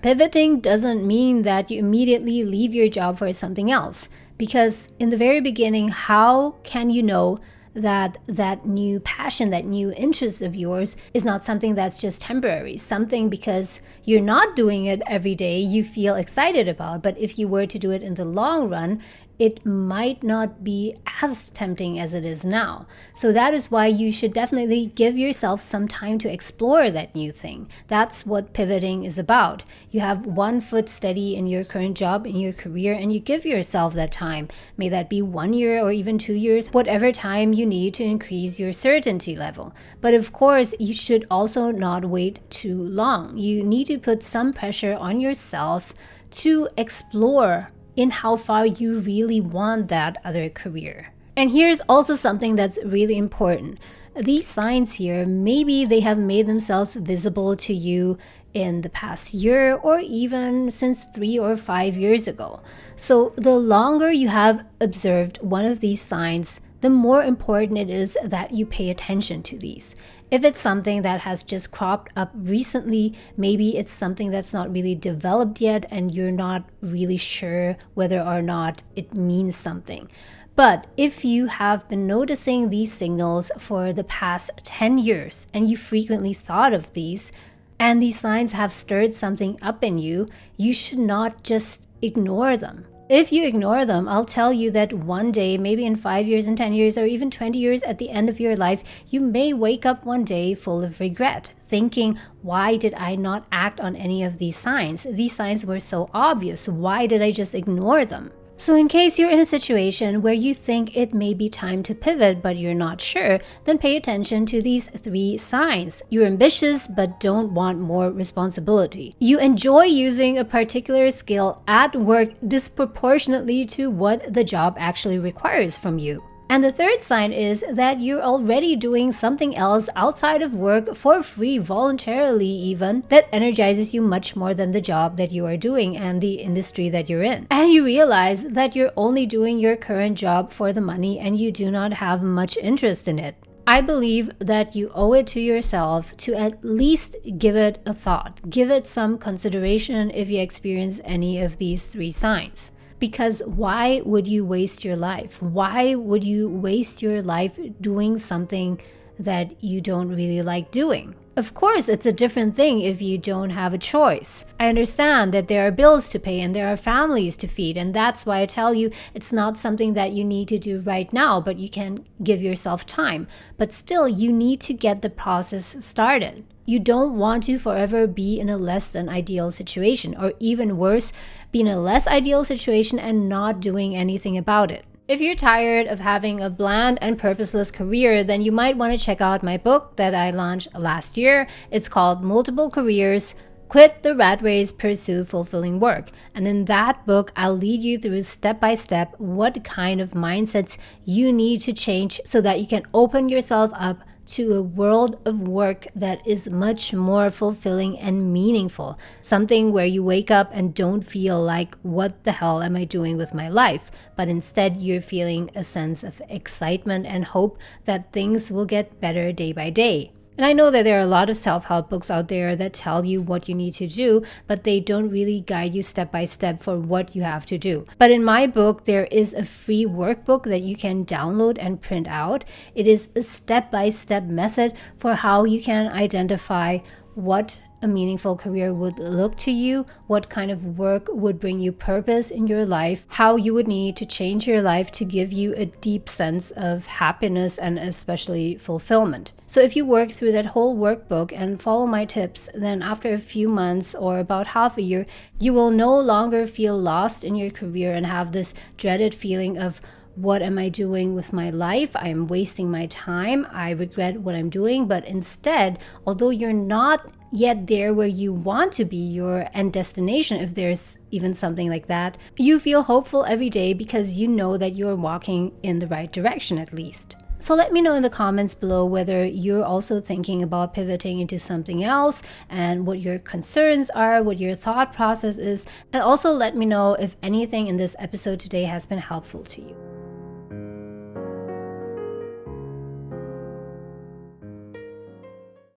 Pivoting doesn't mean that you immediately leave your job for something else, because in the very beginning, how can you know that that new passion, that new interest of yours is not something that's just temporary, something because you're not doing it every day you feel excited about, but if you were to do it in the long run, it might not be as tempting as it is now. So that is why you should definitely give yourself some time to explore that new thing. That's what pivoting is about. You have one foot steady in your current job, in your career, and you give yourself that time. May that be 1 year or even 2 years, whatever time you need to increase your certainty level. But of course, you should also not wait too long. You need to put some pressure on yourself to explore in how far you really want that other career. And here's also something that's really important. These signs here, maybe they have made themselves visible to you in the past year or even since 3 or 5 years ago. So the longer you have observed one of these signs, the more important it is that you pay attention to these. If it's something that has just cropped up recently, maybe it's something that's not really developed yet and you're not really sure whether or not it means something. But if you have been noticing these signals for the past 10 years and you frequently thought of these, and these signs have stirred something up in you, you should not just ignore them. If you ignore them, I'll tell you that one day, maybe in 5 years and 10 years or even 20 years at the end of your life, you may wake up one day full of regret, thinking, why did I not act on any of these signs? These signs were so obvious. Why did I just ignore them? So in case you're in a situation where you think it may be time to pivot but you're not sure, then pay attention to these 3 signs. You're ambitious but don't want more responsibility. You enjoy using a particular skill at work disproportionately to what the job actually requires from you. And the 3rd sign is that you're already doing something else outside of work for free, voluntarily even, that energizes you much more than the job that you are doing and the industry that you're in. And you realize that you're only doing your current job for the money and you do not have much interest in it. I believe that you owe it to yourself to at least give it a thought, give it some consideration if you experience any of these 3 signs. Because why would you waste your life? Why would you waste your life doing something that you don't really like doing? Of course, it's a different thing if you don't have a choice. I understand that there are bills to pay and there are families to feed, and that's why I tell you it's not something that you need to do right now, but you can give yourself time. But still, you need to get the process started. You don't want to forever be in a less than ideal situation, or even worse, be in a less ideal situation and not doing anything about it. If you're tired of having a bland and purposeless career, then you might want to check out my book that I launched last year. It's called Multiple Careers: Quit the Rat Race, Pursue Fulfilling Work. And in that book, I'll lead you through step by step what kind of mindsets you need to change so that you can open yourself up to a world of work that is much more fulfilling and meaningful. Something where you wake up and don't feel like, what the hell am I doing with my life? But instead, you're feeling a sense of excitement and hope that things will get better day by day. And I know that there are a lot of self-help books out there that tell you what you need to do, but they don't really guide you step by step for what you have to do. But in my book, there is a free workbook that you can download and print out. It is a step-by-step method for how you can identify what a meaningful career would look to you, what kind of work would bring you purpose in your life, how you would need to change your life to give you a deep sense of happiness and especially fulfillment. So if you work through that whole workbook and follow my tips, then after a few months or about half a year, you will no longer feel lost in your career and have this dreaded feeling of, what am I doing with my life? I'm wasting my time. I regret what I'm doing. But instead, although you're not yet there where you want to be, your end destination, if there's even something like that, you feel hopeful every day because you know that you're walking in the right direction at least. So let me know in the comments below whether you're also thinking about pivoting into something else and what your concerns are, what your thought process is, and also let me know if anything in this episode today has been helpful to you.